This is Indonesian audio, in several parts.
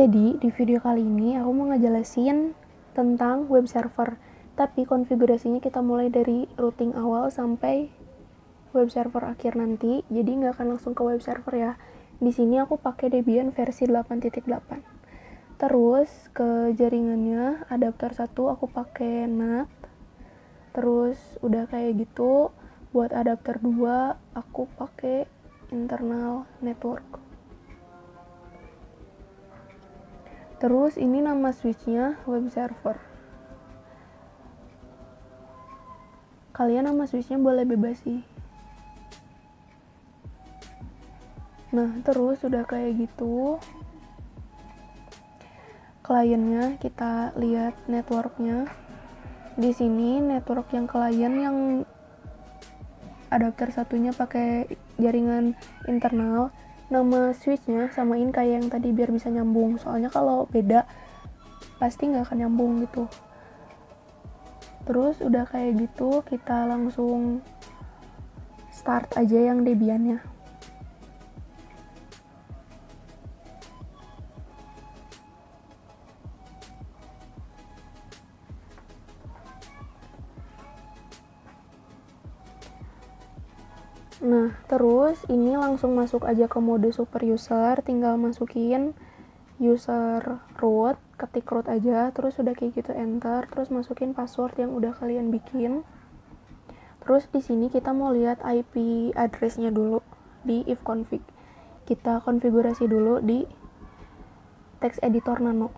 Jadi di video kali ini aku mau ngejelasin tentang web server. Tapi konfigurasinya kita mulai dari routing awal sampai web server akhir nanti. Jadi nggak akan langsung ke web server ya. Di sini aku pakai Debian versi 8.8. Terus ke jaringannya adapter 1 aku pakai NAT. Terus udah kayak gitu, buat adapter 2 aku pakai internal network. Terus ini nama switchnya web server. Kalian nama switchnya boleh bebas sih. Nah, terus udah kayak gitu, kliennya kita lihat networknya. Di sini network yang klien yang adapter satunya pakai jaringan internal, nama switchnya samain kayak yang tadi biar bisa nyambung. Soalnya kalau beda pasti nggak akan nyambung gitu. Terus udah kayak gitu kita langsung start aja yang Debiannya. Nah, terus ini langsung masuk aja ke mode super user, tinggal masukin user root, ketik root aja, terus udah kayak gitu enter, terus masukin password yang udah kalian bikin. Terus di sini kita mau lihat IP address-nya dulu di ifconfig. Kita konfigurasi dulu di text editor nano.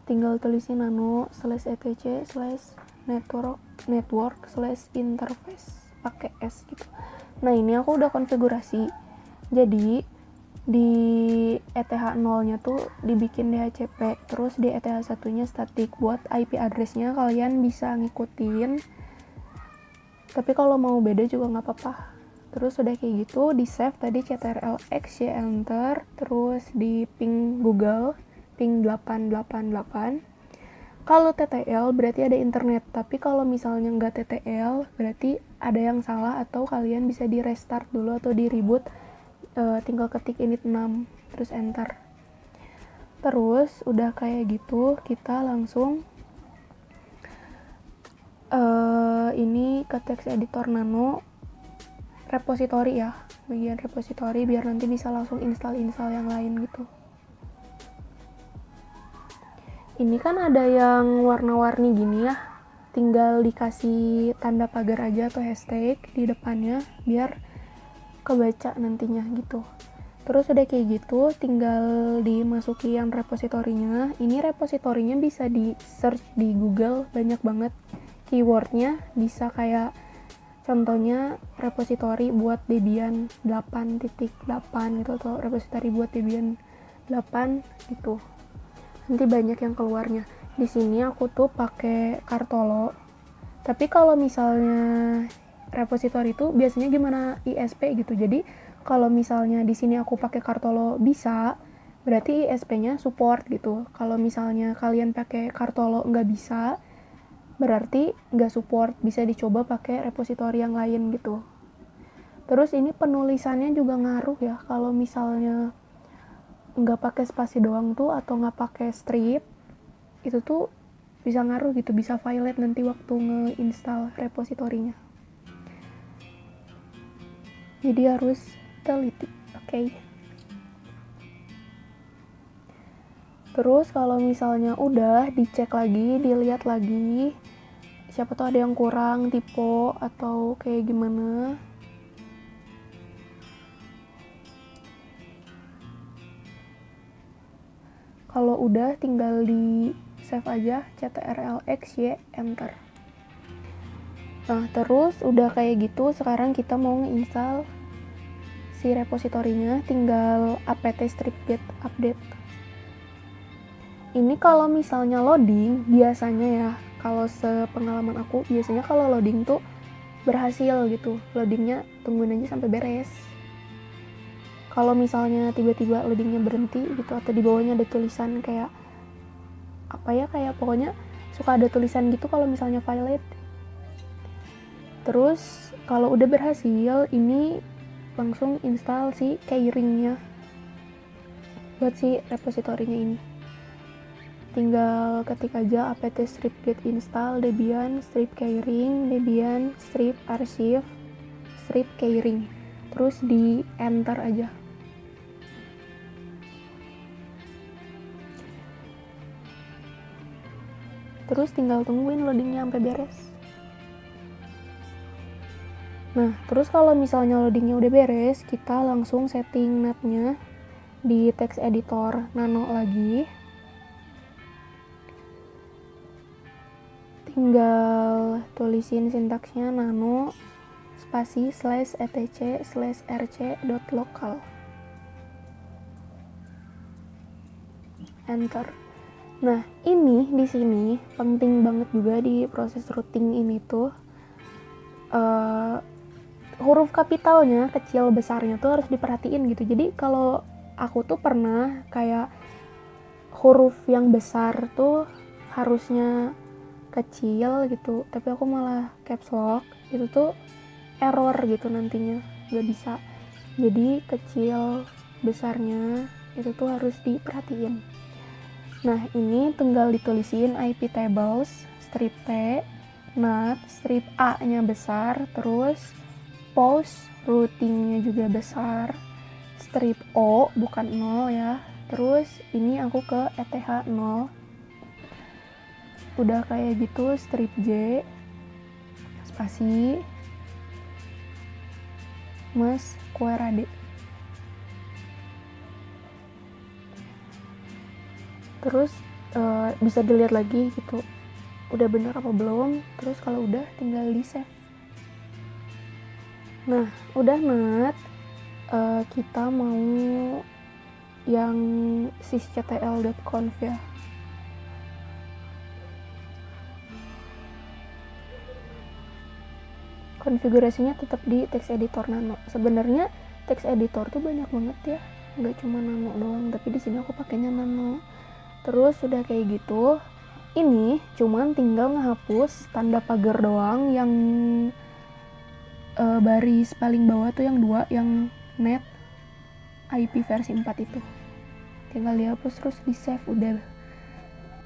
Tinggal tulisin nano /etc/network/interface pakai S gitu. Nah, ini aku udah konfigurasi. Jadi di ETH0-nya tuh dibikin DHCP, terus di ETH1-nya static. Buat IP address-nya kalian bisa ngikutin, tapi kalau mau beda juga nggak apa-apa. Terus udah kayak gitu, di save tadi ctrl-x y enter, terus di ping Google ping 888. Kalau TTL berarti ada internet, tapi kalau misalnya nggak TTL berarti ada yang salah atau kalian bisa di restart dulu atau di reboot. Tinggal ketik init 6 terus enter. Terus udah kayak gitu kita langsung ini ke text editor nano repository ya, bagian repository biar nanti bisa langsung install yang lain gitu. Ini kan ada yang warna-warni gini ya, tinggal dikasih tanda pagar aja atau hashtag di depannya biar kebaca nantinya gitu. Terus udah kayak gitu tinggal dimasuki yang repositorinya. Ini repositorinya bisa di search di Google, banyak banget keywordnya, bisa kayak contohnya repositori buat Debian 8.8 gitu atau repositori buat Debian 8 gitu. Nanti banyak yang keluarnya. Di sini aku tuh pakai Kartolo. Tapi kalau misalnya repositori itu biasanya gimana ISP gitu. Jadi kalau misalnya di sini aku pakai Kartolo bisa, berarti ISP-nya support gitu. Kalau misalnya kalian pakai Kartolo nggak bisa, berarti nggak support, bisa dicoba pakai repositori yang lain gitu. Terus ini penulisannya juga ngaruh ya. Kalau misalnya nggak pakai spasi doang tuh atau nggak pakai strip, itu tuh bisa ngaruh gitu, bisa violate nanti waktu nge-install repositorinya. Jadi harus teliti. Oke. Terus kalau misalnya udah dicek lagi, dilihat lagi, siapa tuh ada yang kurang tipe atau kayak gimana. Kalau udah tinggal di save aja ctrl-x y enter. Nah, terus udah kayak gitu, sekarang kita mau nge-install si repositorinya, tinggal apt stripget update. Ini kalau misalnya loading, biasanya ya, kalau sepengalaman aku, biasanya kalau loading tuh berhasil gitu. Loadingnya tungguin aja sampai beres. Kalau misalnya tiba-tiba loadingnya berhenti gitu, atau di bawahnya ada tulisan kayak apa ya, kayak pokoknya suka ada tulisan gitu kalau misalnya violate. Terus kalau udah berhasil, ini langsung install si keyringnya. buat si repositorinya ini. Tinggal ketik aja apt strip get install debian strip keyring debian strip archive strip keyring, terus di enter aja. Terus tinggal tungguin loadingnya sampai beres. Nah, terus kalau misalnya loadingnya udah beres, kita langsung setting netnya di text editor nano lagi. Tinggal tulisin sintaksnya nano spasi /etc/rc.local. Enter. Nah, ini di sini penting banget juga di proses routing ini tuh huruf kapitalnya kecil besarnya tuh harus diperhatiin gitu. Jadi kalau aku tuh pernah kayak huruf yang besar tuh harusnya kecil gitu, tapi aku malah caps lock, itu tuh error gitu nantinya, nggak bisa. Jadi kecil besarnya itu tuh harus diperhatiin. Nah, ini tinggal ditulisin IP tables strip T NAT strip A nya besar, terus post routingnya juga besar, strip O bukan 0 ya, terus ini aku ke ETH 0. Udah kayak gitu strip J spasi mas QRAD. Terus bisa dilihat lagi gitu udah bener apa belum. Terus kalau udah tinggal di save. Nah, udah NAT, kita mau yang sysctl.conf ya. Konfigurasinya tetap di text editor nano. Sebenarnya text editor tuh banyak banget ya, nggak cuma nano doang, tapi di sini aku pakainya nano. Terus sudah kayak gitu, ini cuman tinggal ngehapus tanda pagar doang yang baris paling bawah tuh yang 2 yang net IP versi 4 itu. Tinggal dihapus terus di save udah.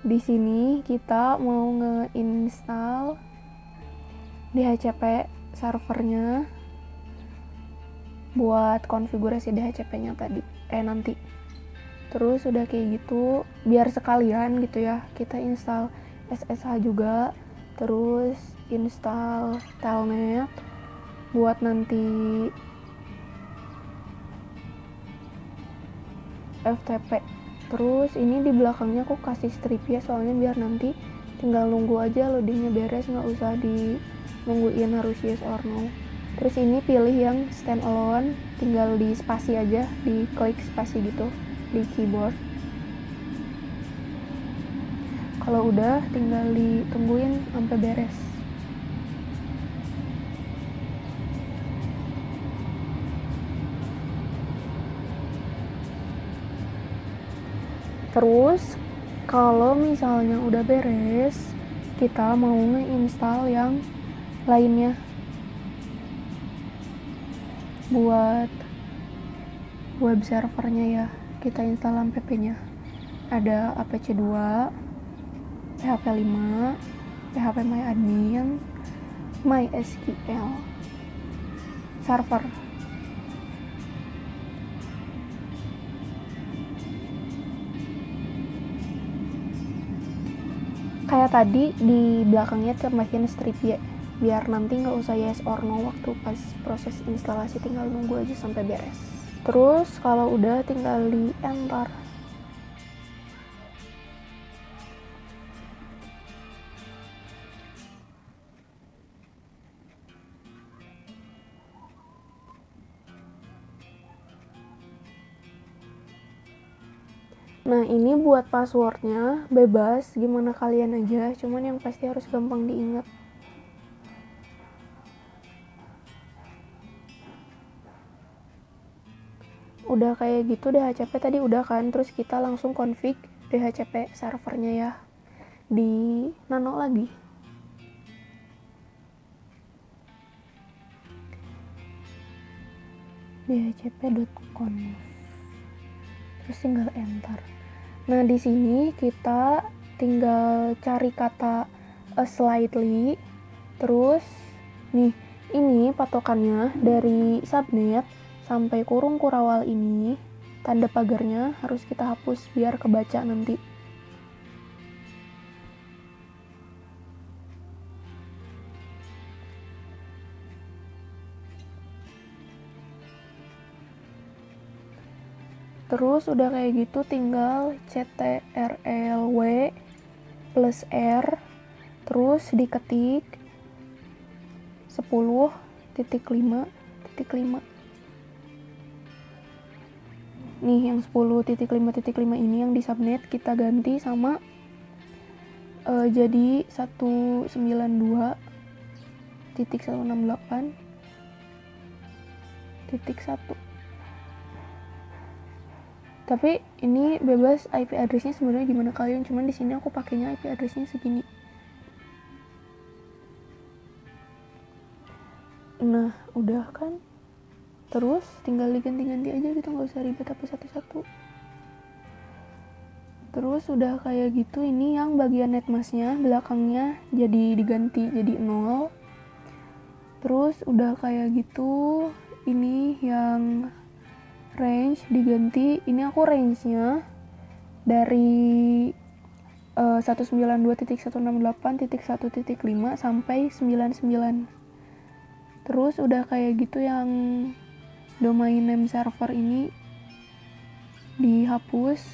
Di sini kita mau nge-install DHCP servernya buat konfigurasi DHCP-nya nanti. Terus udah kayak gitu, biar sekalian gitu ya, kita install SSH juga, terus install telnet buat nanti FTP. Terus ini di belakangnya aku kasih strip ya, soalnya biar nanti tinggal nunggu aja loadingnya beres, nggak usah di nungguin harus yes or no. Terus ini pilih yang standalone, tinggal di spasi aja, di klik spasi gitu di keyboard. Kalau udah tinggal ditungguin sampai beres. Terus kalau misalnya udah beres, kita mau nge-install yang lainnya buat web servernya ya. Kita install app-nya. Ada apc2, php5, phpMyAdmin, MySQL, server. Kayak tadi di belakangnya tambahin strip Y, biar nanti nggak usah yes or no waktu pas proses instalasi, tinggal nunggu aja sampai beres. Terus kalau udah tinggal di enter. Nah, ini buat passwordnya bebas, gimana kalian aja, cuman yang pasti harus gampang diingat. Udah kayak gitu DHCP tadi udah kan, terus kita langsung config DHCP servernya ya di nano lagi. dhcp.conf. terus tinggal enter. Nah, di sini kita tinggal cari kata slightly, terus nih, ini patokannya dari subnet sampai kurung kurawal ini, tanda pagarnya harus kita hapus biar kebaca nanti. Terus udah kayak gitu tinggal CTRLW plus R, terus diketik 10.5.5. Nih yang 10.5.5 ini yang di subnet kita ganti sama jadi 192.168.1. Tapi ini bebas IP address-nya sebenarnya gimana kalian, cuman di sini aku pakainya IP address-nya segini. Nah, udah kan? Terus tinggal diganti-ganti aja gitu, nggak usah ribet apa satu-satu. Terus udah kayak gitu, ini yang bagian netmasknya belakangnya jadi diganti jadi 0. Terus udah kayak gitu, ini yang range diganti, ini aku range-nya dari 192.168.1.5 sampai 99. Terus udah kayak gitu yang domain name server ini dihapus,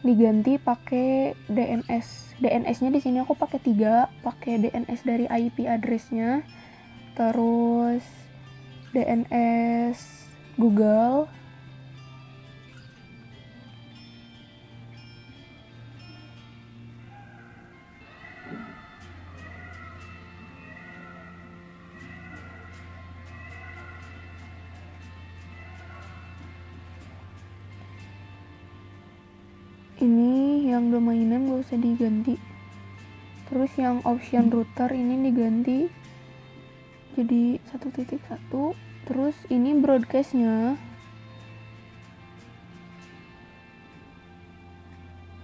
diganti pakai DNS. DNS-nya di sini aku pakai 3, pakai DNS dari IP address-nya, terus DNS Google, ini yang domain name gak usah diganti. Terus yang option router ini diganti jadi 1.1. Terus ini broadcast-nya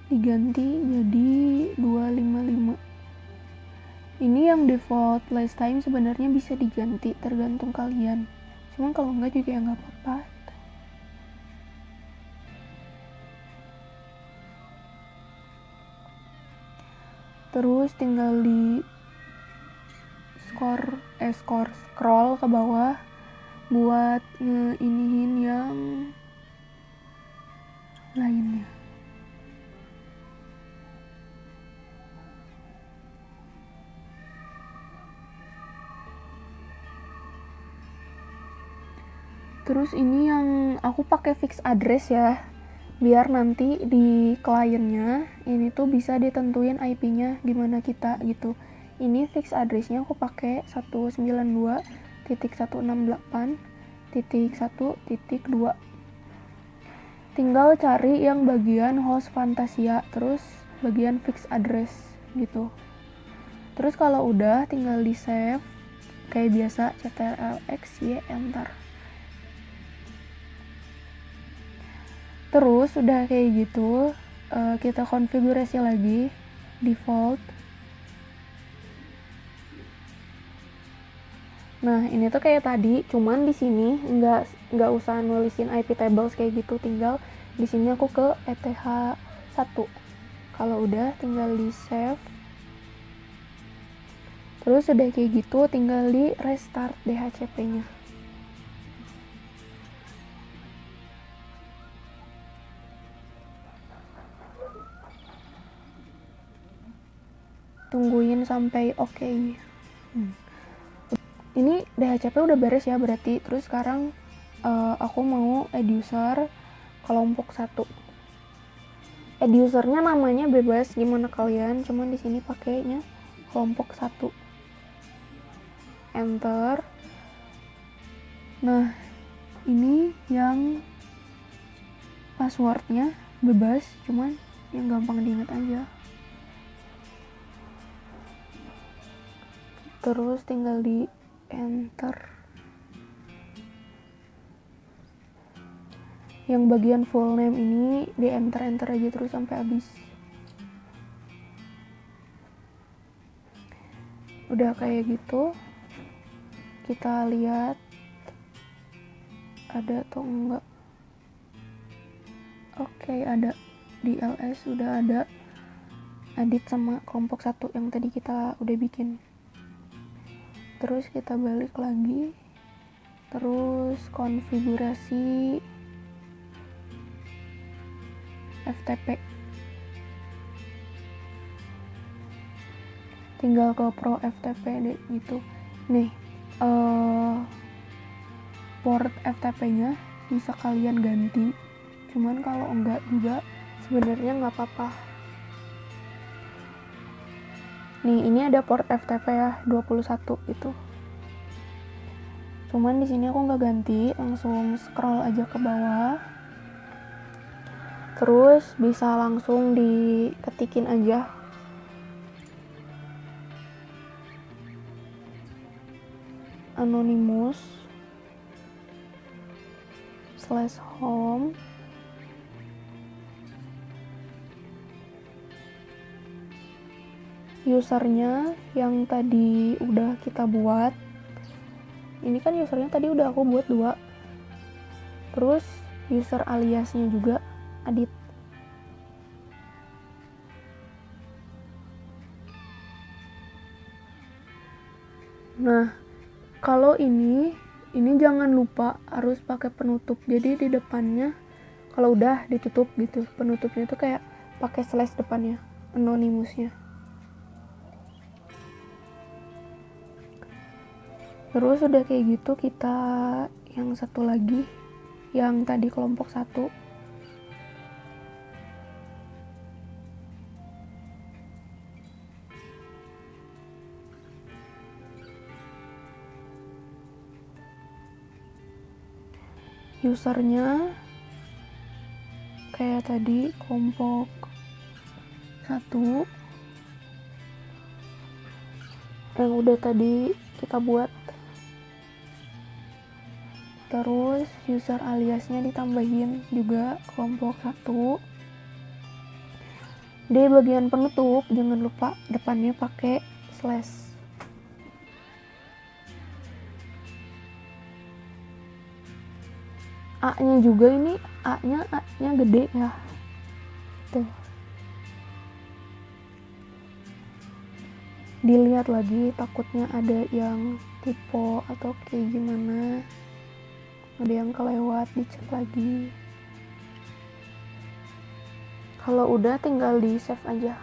diganti jadi 255. Ini yang default lifetime sebenarnya bisa diganti, tergantung kalian. Cuman kalau enggak juga ya nggak apa-apa. Terus tinggal di scroll ke bawah buat ngeiniin yang lainnya. Terus ini yang aku pakai fix address ya, biar nanti di kliennya ini tuh bisa ditentuin IP-nya gimana kita gitu. Ini fix address-nya aku pakai 192.168.1.2. Tinggal cari yang bagian host Fantasia, terus bagian fix address gitu. Terus kalau udah tinggal di save kayak biasa, CTRL-X, Y, enter. Terus udah kayak gitu, kita konfigurasi lagi default. Nah, ini tuh kayak tadi, cuman di sini nggak usah nulisin IP tables kayak gitu, tinggal di sini aku ke ETH1. Kalau udah tinggal di save. Terus udah kayak gitu, tinggal di restart DHCP-nya. Tungguin sampai oke. Ini DHCP udah beres ya berarti. Terus sekarang aku mau add user kelompok 1. Add usernya namanya bebas gimana kalian, cuman di sini pakainya kelompok 1. Enter. Nah, ini yang passwordnya bebas, cuman yang gampang diingat aja. Terus tinggal di enter. yang bagian full name ini di enter aja terus sampai habis. Udah kayak gitu, kita lihat ada atau enggak. Oke, ada di LS, udah ada edit sama kelompok 1 yang tadi kita udah bikin. Terus kita balik lagi, terus konfigurasi FTP, tinggal ke Pro FTP deh gitu. Nih port FTP-nya bisa kalian ganti, cuman kalau enggak juga sebenarnya nggak apa-apa. Nih, ini ada port FTP ya 21 itu. Cuman di sini aku nggak ganti, langsung scroll aja ke bawah. Terus bisa langsung diketikin aja anonymous /home usernya yang tadi udah kita buat. Ini kan usernya tadi udah aku buat 2. Terus user aliasnya juga Adit. Nah, kalau ini jangan lupa harus pakai penutup. Jadi di depannya kalau udah ditutup gitu, penutupnya tuh kayak pakai slash depannya, anonymousnya. Terus udah kayak gitu, kita yang satu lagi, yang tadi kelompok 1. Usernya kayak tadi kelompok 1 yang udah tadi kita buat. Terus user aliasnya ditambahin juga kelompok 1. Di bagian penutup jangan lupa depannya pakai slash. A-nya juga, ini A-nya gede ya. Tuh. Dilihat lagi, takutnya ada yang typo atau kayak gimana. Ada yang kelewat, dicek lagi. Kalau udah tinggal di save aja.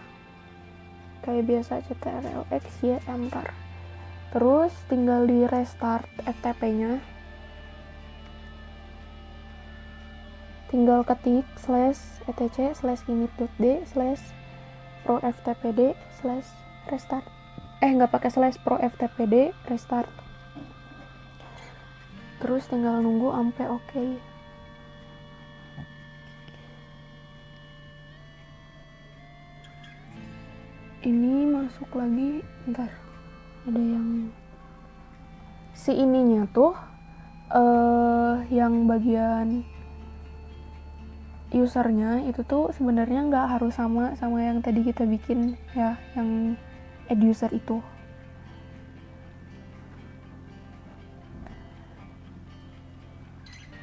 Kayak biasa ctrl-x y enter. Terus tinggal di restart FTP-nya. Tinggal ketik /etc/init.d/pro-ftpd/restart. Nggak pakai slash, pro-ftpd restart. Terus tinggal nunggu sampai oke. Ini masuk lagi, bentar, ada yang si ininya tuh yang bagian usernya itu tuh sebenarnya nggak harus sama yang tadi kita bikin ya, yang add user itu.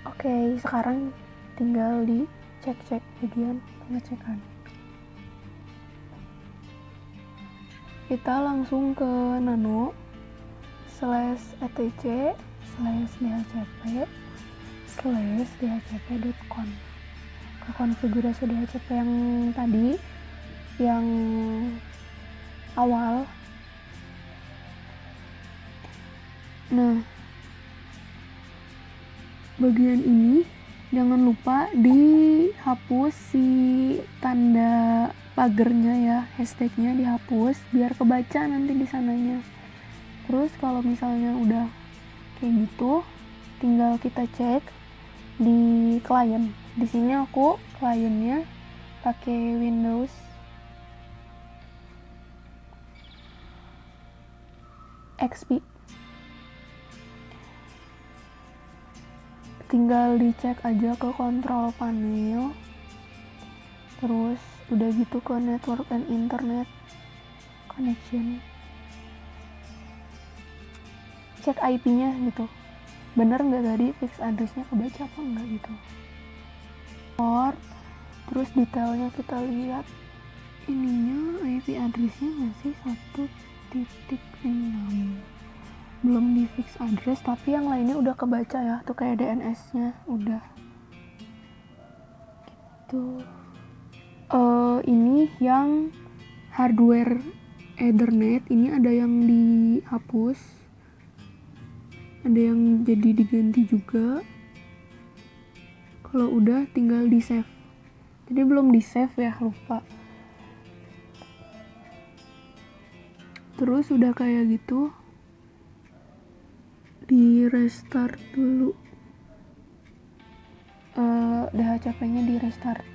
Oke, sekarang tinggal dicek bagian pengecekan. Kita langsung ke nano /etc/dhcp/dhcp.con, ke konfigurasi DHCP yang tadi, yang awal. Nah, bagian ini jangan lupa dihapus si tanda pagernya ya, hashtagnya dihapus biar kebaca nanti di sananya. Terus kalau misalnya udah kayak gitu, tinggal kita cek di klien. Di sini aku kliennya pakai Windows XP. tinggal dicek aja ke kontrol panel, terus udah gitu ke network and internet connection, cek IP-nya gitu, bener nggak tadi fix address-nya kebaca apa enggak gitu. Terus detailnya kita lihat, ininya IP address-nya masih 1.6, belum di fix address, tapi yang lainnya udah kebaca ya, tuh kayak DNS-nya udah gitu. Ini yang hardware Ethernet ini ada yang dihapus, ada yang jadi diganti juga. Kalau udah tinggal di save, jadi belum di save ya, lupa. Terus udah kayak gitu di restart dulu, DHCP-nya di restart.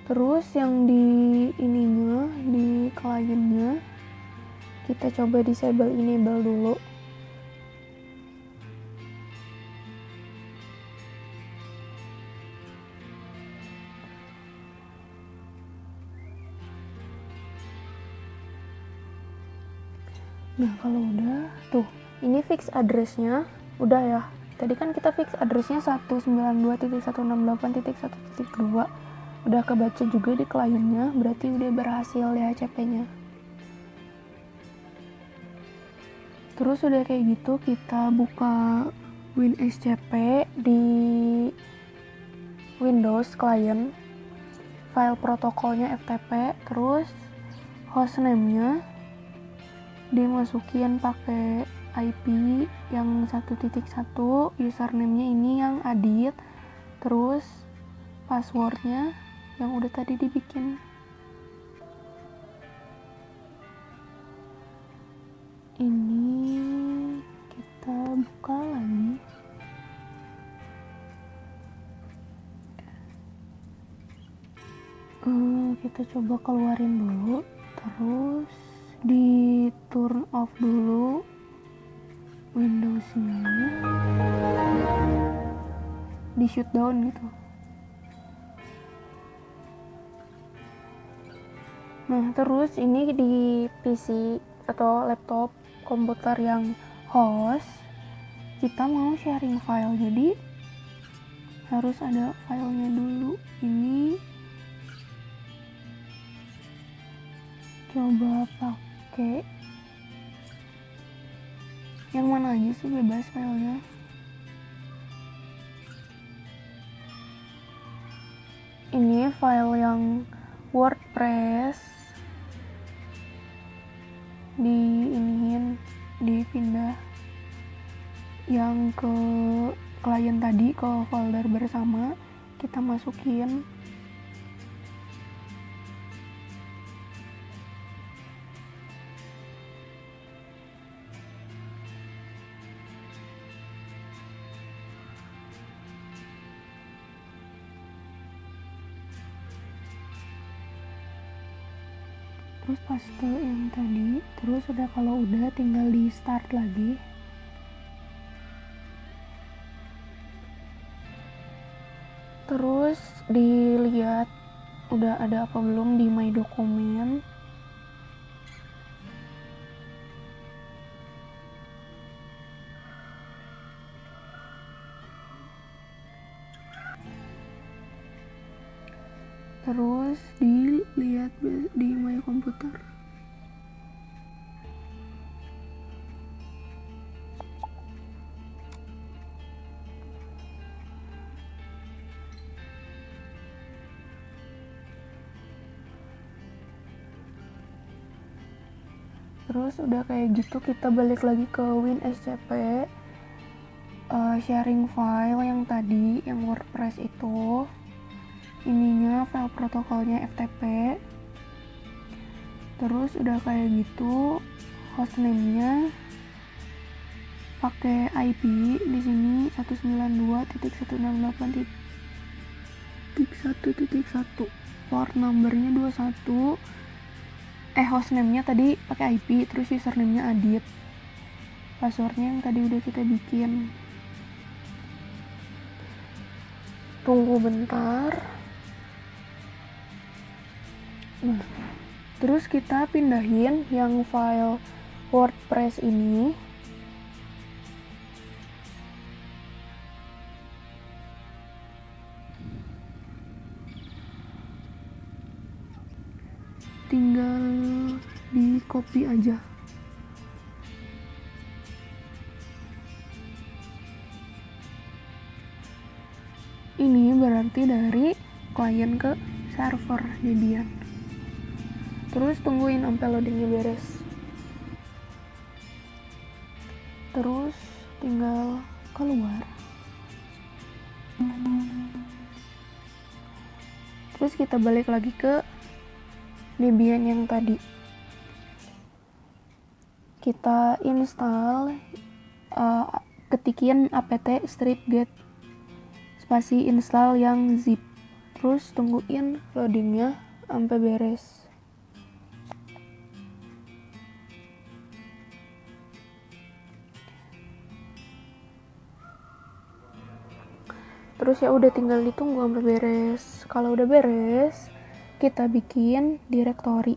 Terus yang di ininya, di kliennya kita coba disable enable dulu. Nah kalau udah tuh, ini fix address-nya udah ya. Tadi kan kita fix address-nya 192.168.1.2, udah kebaca juga di kliennya, berarti udah berhasil ya DHCP-nya. Terus udah kayak gitu kita buka WinSCP di Windows client, file protokolnya FTP, terus hostname-nya dimasukin pakai IP yang 1.1, username-nya ini yang Adit, terus password-nya yang udah tadi dibikin. Ini kita buka lagi. Kita coba keluarin dulu, terus di turn off dulu Windows-nya, di shutdown gitu. Nah terus ini di PC atau laptop komputer yang host, kita mau sharing file, jadi harus ada filenya dulu. Ini coba pakai yang mana aja sih, bebas filenya. Ini file yang WordPress, dipindah yang ke klien tadi ke folder bersama, kita masukin. Terus paste yang tadi, terus udah, kalau udah tinggal di start lagi. Terus dilihat udah ada apa belum di my dokumen. Terus dilihat di my komputer. Terus udah kayak gitu kita balik lagi ke WinSCP, sharing file yang tadi, yang WordPress itu, ininya file protokolnya FTP. Terus udah kayak gitu hostname-nya pakai IP di sini 192.168.1.1, port numbernya 21, hostname-nya tadi pakai IP, terus username-nya Adit, passwordnya yang tadi udah kita bikin. Tunggu bentar. Nah, terus kita pindahin yang file WordPress ini tinggal di copy aja. Ini berarti dari klien ke server Debian. Terus tungguin sampai loadingnya beres. Terus tinggal keluar. Terus kita balik lagi ke Debian yang tadi. Kita install, ketikin apt strip-get spasi install yang zip. Terus tungguin loadingnya sampai beres. Terus ya udah tinggal ditunggu sampai beres. Kalau udah beres, kita bikin directory.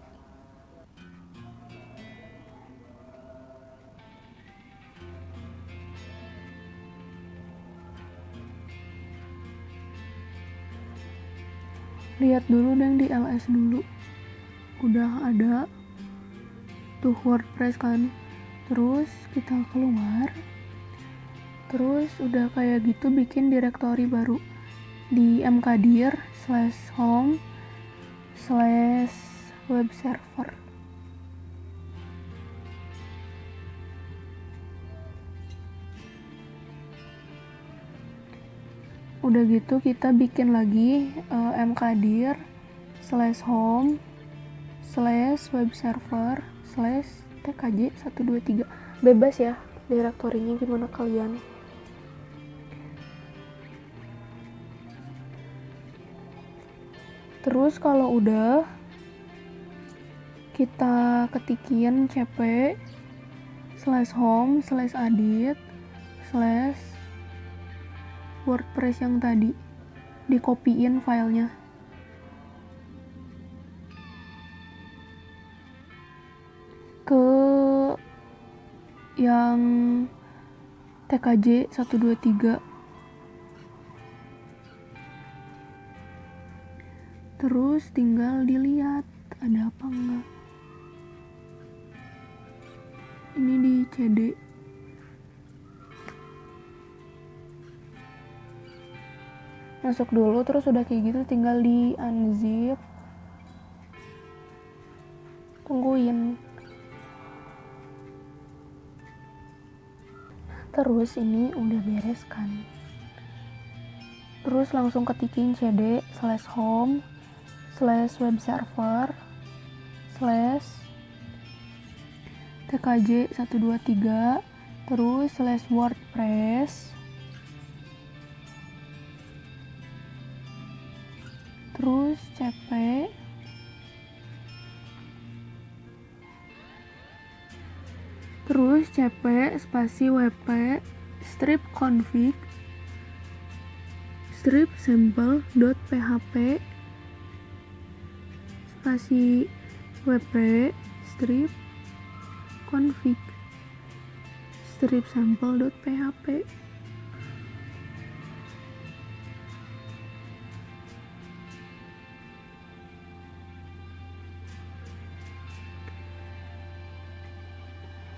Lihat dulu dong di ls dulu. Udah ada tuh WordPress kan. Terus kita keluar. Terus udah kayak gitu bikin directory baru di mkdir/home/web server. Udah gitu kita bikin lagi mkdir/home/web-server/tkj123. Bebas ya direktorinya gimana kalian. Terus kalau udah, kita ketikin cp/home/adit/WordPress yang tadi, dikopiin filenya. Ke yang tkj123. Terus tinggal dilihat ada apa enggak. Ini di CD. Masuk dulu, terus udah kayak gitu tinggal di unzip. Tungguin. Terus ini udah beres kan. Terus langsung ketikin cd/home/webserver/tkj123 terus /wordpress terus cp spasi wp strip config strip sample.php spasi wp strip config strip sample.php.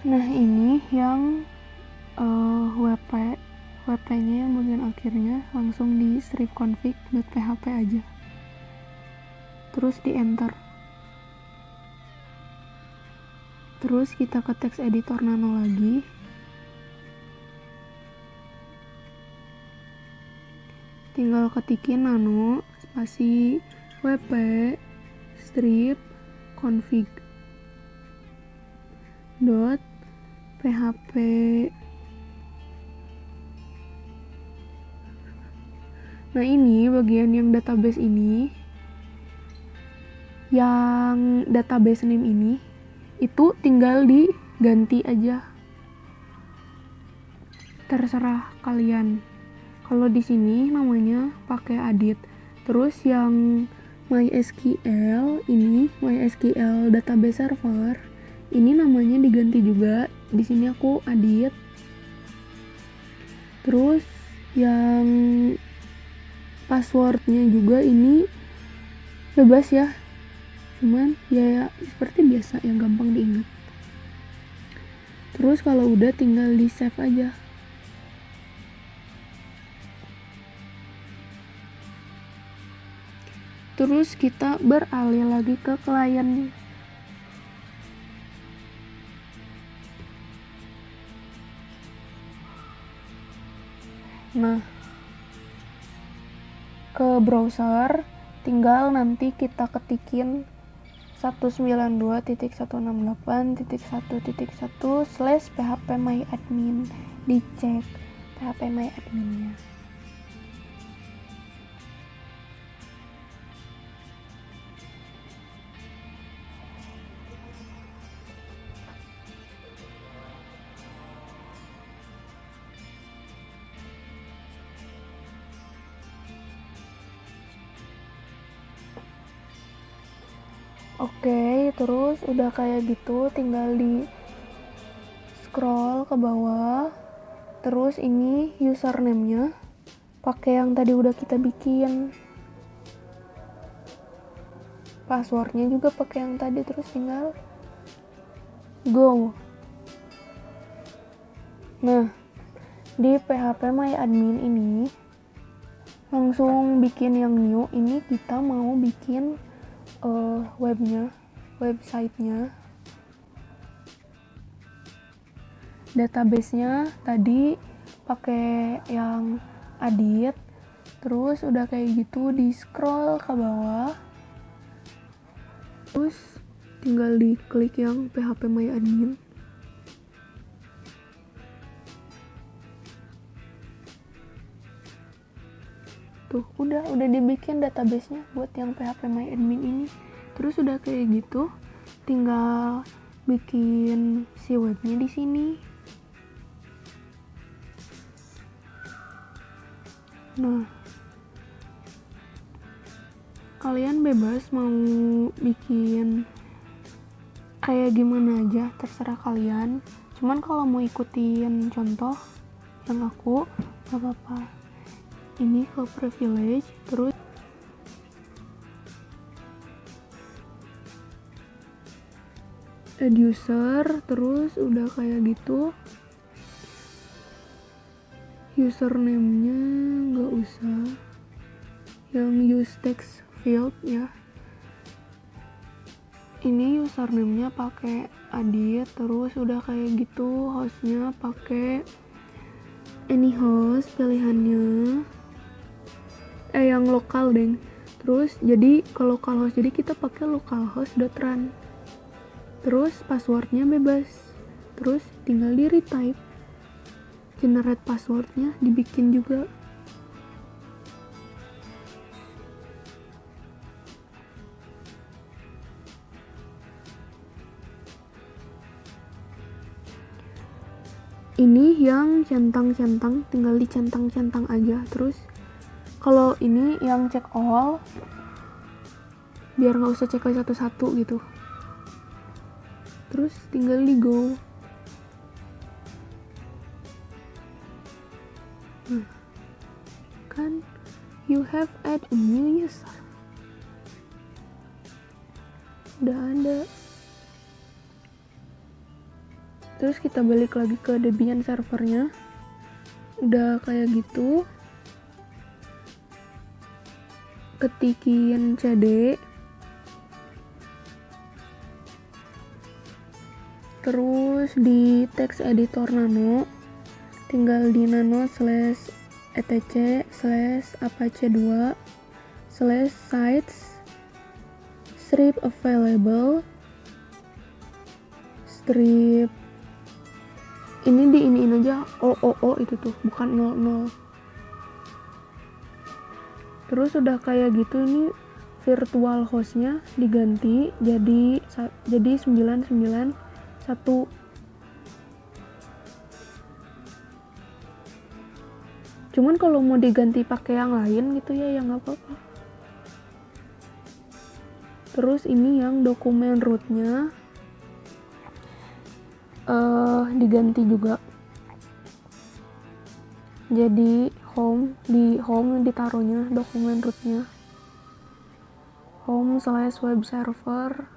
Nah ini yang WP-nya yang bagian akhirnya langsung di strip config.php aja. Terus di enter. Terus kita ke text editor nano lagi. Tinggal ketikin nano spasi wp strip config .php. Nah ini bagian yang database ini yang database name ini itu tinggal diganti aja, terserah kalian. Kalau di sini namanya pakai edit. Terus yang MySQL ini, MySQL database server, ini namanya diganti juga. Di sini aku edit. Terus yang passwordnya juga ini bebas ya, cuman ya seperti biasa yang gampang diingat. Terus kalau udah tinggal di save aja. Terus kita beralih lagi ke klien. Nah, ke browser tinggal nanti kita ketikin 192.168.1.1/phpMyAdmin, dicek phpMyAdminnya. Oke, terus udah kayak gitu tinggal di scroll ke bawah. Terus ini username-nya pakai yang tadi udah kita bikin. Passwordnya juga pakai yang tadi, terus tinggal go. Nah, di phpMyAdmin ini langsung bikin yang new. Ini kita mau bikin websitenya. Database-nya tadi pakai yang edit. Terus udah kayak gitu di scroll ke bawah. Terus tinggal diklik yang phpMyAdmin. Tuh, udah dibikin database-nya buat yang phpMyAdmin ini. Terus udah kayak gitu, tinggal bikin si webnya di sini. Nah, kalian bebas mau bikin kayak gimana aja, terserah kalian. Cuman kalau mau ikutin contoh yang aku, gak apa-apa. Ini ke privilege, terus add user, terus udah kayak gitu username-nya nggak usah, yang use text field ya. Ini username-nya pakai edit, terus udah kayak gitu hostnya pakai any host pilihannya, yang lokal deng. Terus jadi ke localhost, jadi kita pakai localhost.run. Terus passwordnya bebas, terus tinggal di retype. Generate passwordnya dibikin juga. Ini yang centang-centang tinggal dicentang-centang aja. Terus kalau ini yang check all, biar nggak usah cek satu-satu gitu. Terus tinggal di go. Nah, kan you have add a new user. Udah ada. Terus kita balik lagi ke Debian servernya. Udah kayak gitu. Ketikin cd, terus di text editor nano tinggal di nano /etc/apache2 /sites strip available strip ini diiniin aja OOO itu tuh, bukan 00. Terus udah kayak gitu, ini virtual hostnya diganti jadi 991. Cuman kalau mau diganti pakai yang lain gitu ya nggak apa-apa. Terus ini yang dokumen rootnya diganti juga. Jadi di home ditaruhnya dokumen rootnya home/web server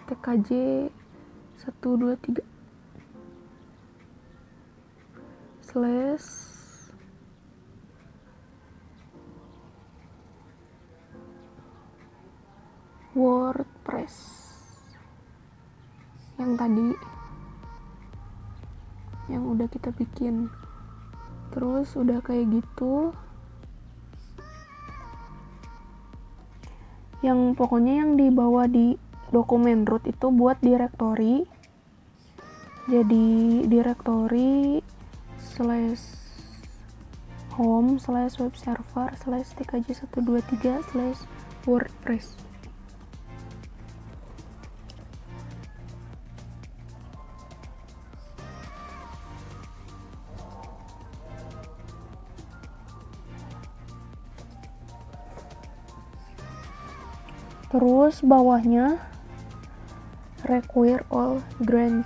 /tkj 123 /WordPress yang tadi yang udah kita bikin. Terus udah kayak gitu, yang pokoknya yang dibawa di dokumen root itu buat directory. Jadi directory /home/web server /tkj 123 /wordpress. Terus bawahnya require all grant.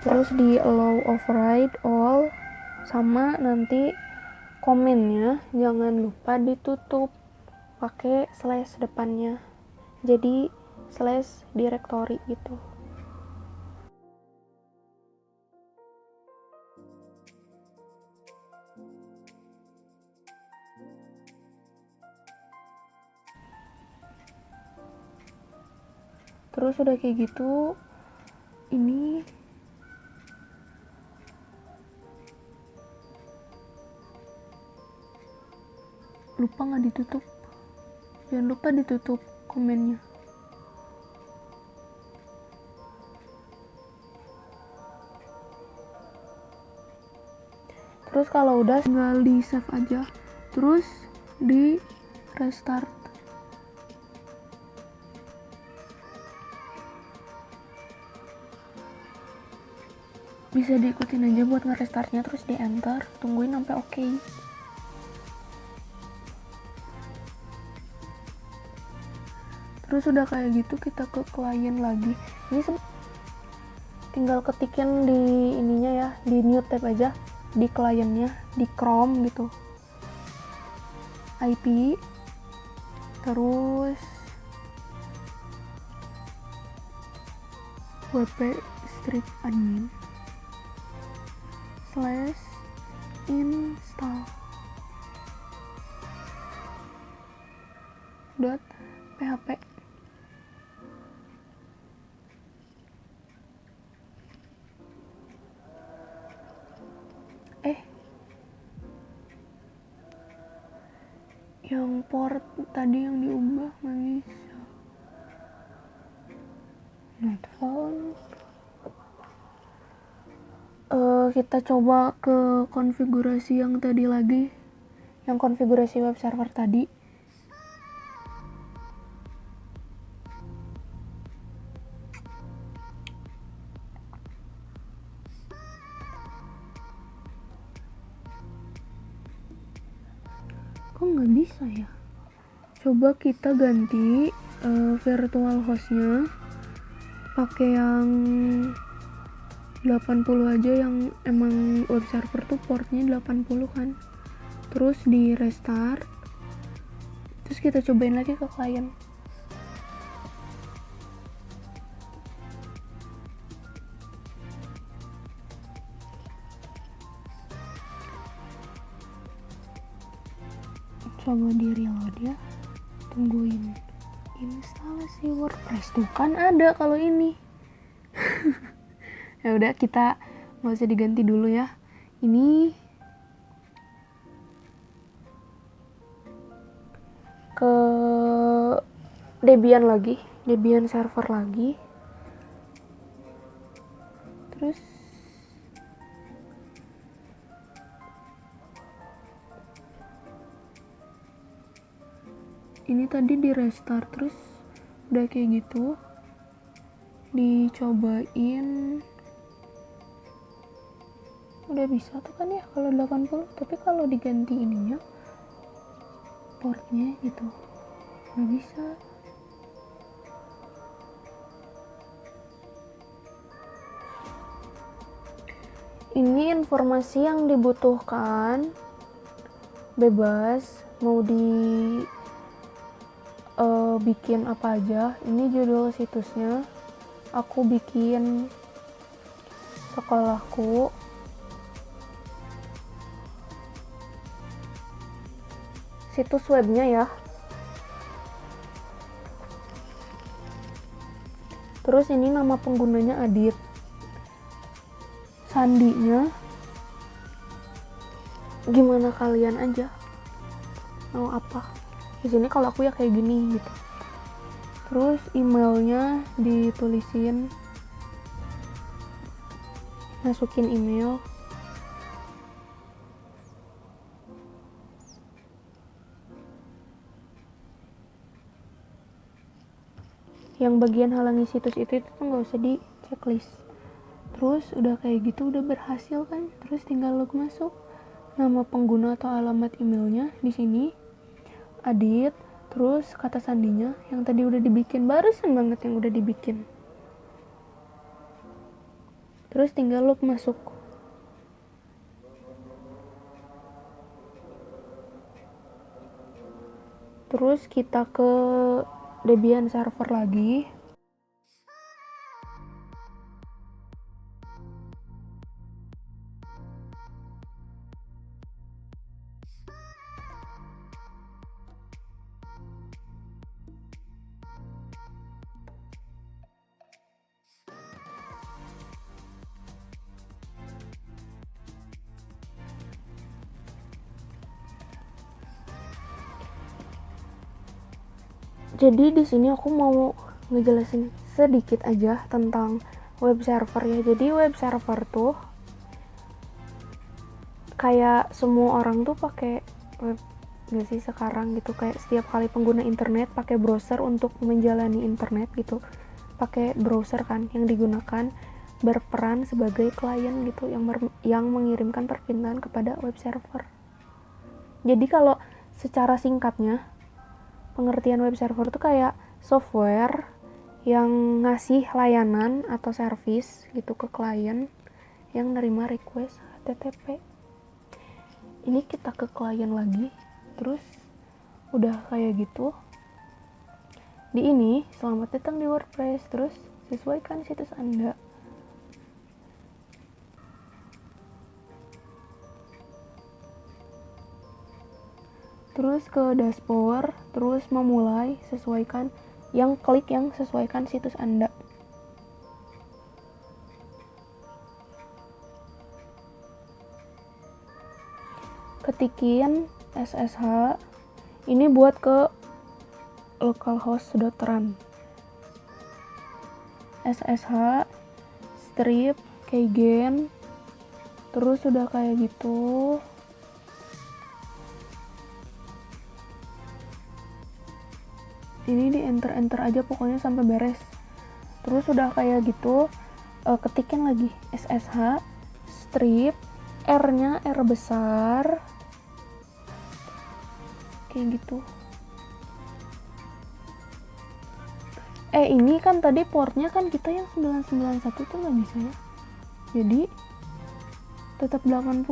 Terus di allow override all, sama nanti komennya jangan lupa ditutup pakai slash depannya. Jadi slash directory gitu. Terus udah kayak gitu, ini lupa nggak ditutup. Jangan lupa ditutup komennya. Terus kalau udah tinggal di save aja. Terus di restart. Bisa diikutin aja buat nge-restartnya, terus di enter, tungguin sampai oke. Terus udah kayak gitu kita ke klien lagi. Ini tinggal ketikin di ininya ya, di new tab aja di kliennya, di Chrome gitu. IP, terus wp strip admin /install .php. Yang port tadi yang diubah nggak bisa. Not found. Kita coba ke konfigurasi yang tadi lagi, yang konfigurasi web server tadi. Kok nggak bisa ya? Coba kita ganti virtual hostnya pakai yang 80 aja, yang emang web server tuh portnya 80 kan. Terus di restart, terus kita cobain lagi ke klien. Coba di reload ya, tungguin instalasi WordPress. Tuh kan ada kalau ini. Ya udah, kita nggak usah diganti dulu ya. Ini ke Debian lagi, Debian server lagi. Terus ini tadi di restart, terus udah kayak gitu, dicobain udah bisa tuh kan ya kalau 80, tapi kalau diganti ininya portnya gitu nggak bisa. Ini informasi yang dibutuhkan bebas, mau bikin apa aja. Ini judul situsnya, aku bikin sekolahku. Situs webnya ya. Terus ini nama penggunanya Adit. Sandinya gimana kalian aja mau apa. Di sini kalau aku ya kayak gini gitu. Terus emailnya ditulisin, masukin email. Yang bagian halangi situs itu tuh nggak usah di checklist. Terus udah kayak gitu, udah berhasil kan, terus tinggal log masuk. Nama pengguna atau alamat emailnya di sini Adit, terus kata sandinya yang tadi udah dibikin, barusan banget yang udah dibikin. Terus tinggal log masuk. Terus kita ke Debian server lagi. Jadi di sini aku mau ngejelasin sedikit aja tentang web server ya. Jadi web server tuh kayak semua orang tuh pakai web nggak sih sekarang gitu, kayak setiap kali pengguna internet pakai browser untuk menjalani internet gitu, pakai browser kan yang digunakan berperan sebagai klien gitu yang mengirimkan perpindahan kepada web server. Jadi kalau secara singkatnya pengertian web server itu kayak software yang ngasih layanan atau service gitu ke klien yang nerima request HTTP. Ini kita ke klien lagi, terus udah kayak gitu. Di ini, selamat datang di WordPress, terus sesuaikan situs Anda. Terus ke dashboard, terus memulai, sesuaikan, klik yang sesuaikan situs Anda. Ketikin SSH, ini buat ke localhost.run. SSH, strip, keygen, terus udah kayak gitu. Ini di enter aja pokoknya sampai beres. Terus udah kayak gitu, ketikin lagi SSH strip, R-nya R besar kayak gitu. Ini kan tadi portnya kan kita yang 991 tuh nggak bisa ya, jadi tetap 80,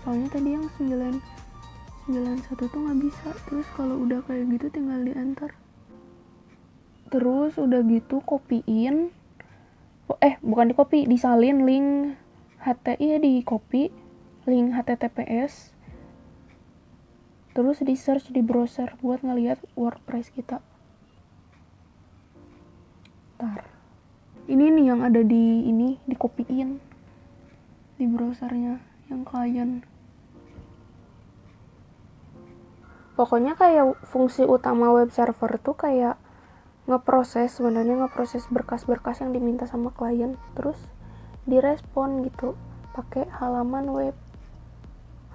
soalnya tadi yang 991 tuh nggak bisa. Terus kalau udah kayak gitu tinggal di enter. Terus udah gitu kopiin, bukan di copy, disalin link HTTP ya, di copy link HTTPS, terus di search di browser buat ngeliat WordPress kita. Ini nih yang ada di ini, di copyin di browsernya yang klien. Pokoknya kayak fungsi utama web server tuh kayak ngeproses berkas-berkas yang diminta sama klien, terus direspon gitu pakai halaman web.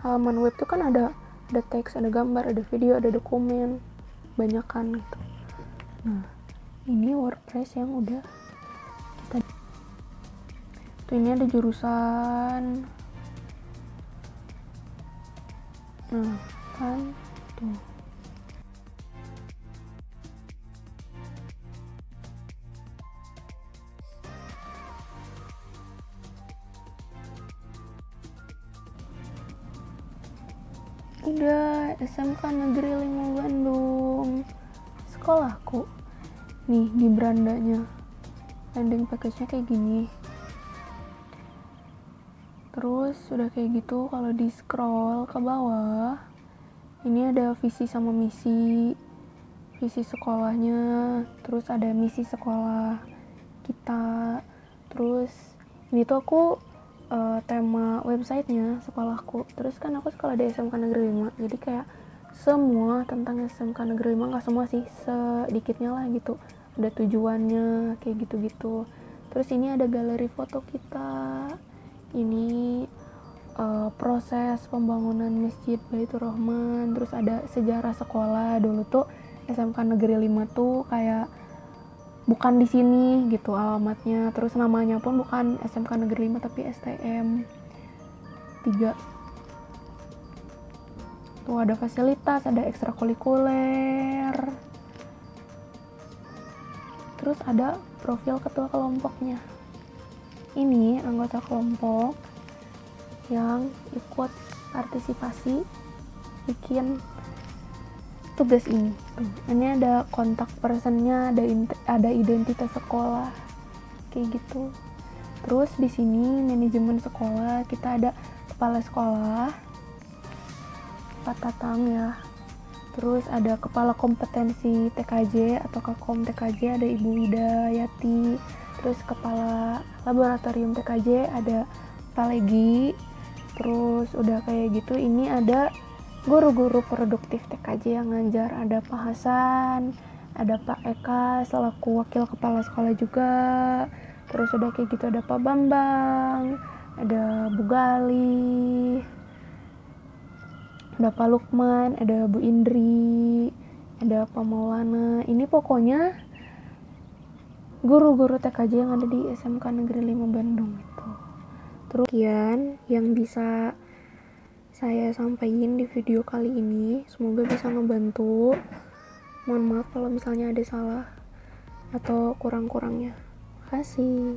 Halaman web tuh kan ada teks, ada gambar, ada video, ada dokumen. banyakan gitu. Nah, ini WordPress yang udah kita tuh, ini ada jurusan. Nah, kan tuh. Udah, SMK Negeri 5 Bandung, sekolahku. Nih di berandanya, landing package-nya kayak gini. Terus udah kayak gitu, kalau di scroll ke bawah, ini ada visi sama misi, visi sekolahnya, terus ada misi sekolah kita. Terus ini tuh aku tema websitenya sekolahku. Terus kan aku sekolah di SMK Negeri 5, jadi kayak semua tentang SMK Negeri 5, nggak semua sih, sedikitnya lah gitu, ada tujuannya kayak gitu-gitu. Terus ini ada galeri foto kita, ini proses pembangunan Masjid Baitur Rahman. Terus ada sejarah sekolah. Dulu tuh SMK Negeri 5 tuh kayak bukan di sini gitu alamatnya, terus namanya pun bukan SMK Negeri 5 tapi STM 3. Tuh ada fasilitas, ada ekstrakurikuler, terus ada profil ketua kelompoknya. Ini anggota kelompok yang ikut partisipasi bikin tugas ini. Ini ada kontak personnya, ada identitas sekolah kayak gitu. Terus di sini manajemen sekolah, kita ada kepala sekolah Pak Tatang ya. Terus ada kepala kompetensi TKJ atau Kakom TKJ, ada Ibu Wida Yati. Terus kepala laboratorium TKJ ada Pak Legi. Terus udah kayak gitu, ini ada guru-guru produktif TKJ yang ngajar, ada Pak Hasan, ada Pak Eka selaku wakil kepala sekolah juga. Terus udah kayak gitu ada Pak Bambang, ada Bu Gali, ada Pak Lukman, ada Bu Indri, ada Pak Maulana. Ini pokoknya guru-guru TKJ yang ada di SMK Negeri 5 Bandung itu. Terus yang bisa saya sampaikan di video kali ini, semoga bisa membantu. Mohon maaf kalau misalnya ada salah atau kurang-kurangnya. Terima kasih.